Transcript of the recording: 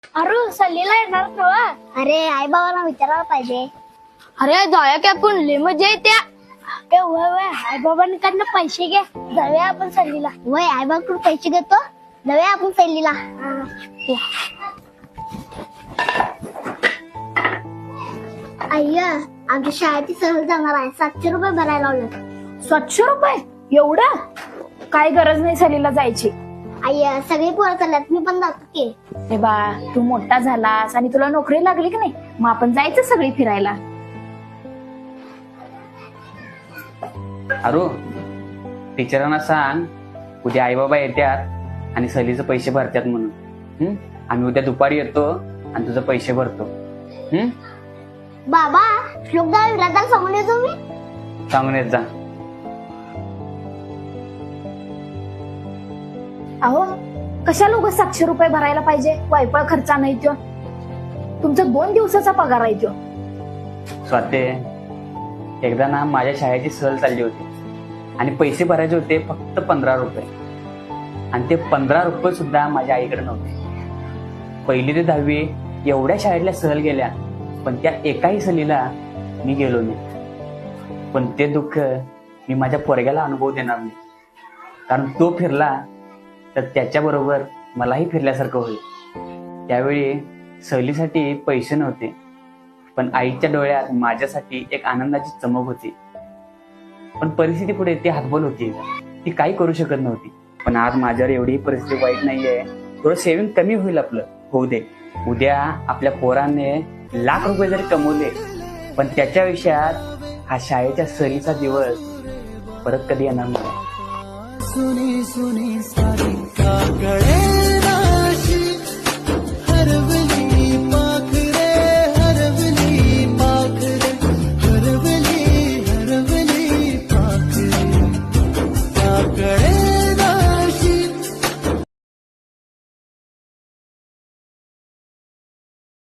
अरे सल्लीला येणार नव्हा? अरे आई बाबांना विचारायला पाहिजे. अरे जाऊया की आपण, लय मजा येत्या. वय आई बाबांकडनं पैसे घे, जाऊया आपण सल्लीला. वय आई बाबाकडून पैसे घेतो, जाऊया आपण सैलीला. अय्या आमच्या शाळेची सहल जाणार आहे, 700 रुपये भरायला लावलं. 700 रुपये? एवढा? काय गरज नाही सलीला जायची. अय्या सगळी पोरं चालल्यात, मी पण जातो की. हे बा, तू मोठा झालास आणि तुला नोकरी लागली की नाही, मग आपण जायचं सगळी फिरायला. अरो, टीचरांना सांग उद्या आई बाबा येतात आणि सहलीचे पैसे भरतात म्हणून. आम्ही उद्या दुपारी येतो आणि तुझे पैसे भरतो. बाबा श्लोक दादा विराजाला सांगून येतो मी. सांगून येत जा. अहो, कशाला उगाच 700 रुपये भरायला पाहिजे? वायफळ खर्चा नाही तो. तुमचा 2 दिवसाचा पगार आहे तो. स्वाते, एकदा ना माझ्या शाळेची सहल चालली होती आणि पैसे भरायचे होते फक्त 15 रुपये. आणि ते 15 रुपये सुद्धा माझ्या आईकडे नव्हते. 1ली ते 10वी एवढ्या शाळेतल्या सहल गेल्या, पण त्या एकाही सहलीला मी गेलो नाही. पण ते दुःख मी माझ्या पोरग्याला अनुभव देणार नाही, कारण तो फिरला तर त्याच्याबरोबर मलाही फिरल्यासारखं होईल. त्यावेळी सहलीसाठी पैसे नव्हते, पण आईच्या डोळ्यात माझ्यासाठी एक आनंदाची चमक होती. पण परिस्थिती पुढे ती हातबल होती, ती काही करू शकत नव्हती. पण आज माझ्यावर एवढी परिस्थिती वाईट नाहीये. थोडं सेव्हिंग कमी होईल, आपलं होऊ दे. उद्या आपल्या पोराने लाख रुपये जरी कमवले, पण त्याच्या विषयात हा शाळेच्या सहलीचा दिवस परत कधी येणार नाही. सुनी सुनी सारी काकड़े राशि हर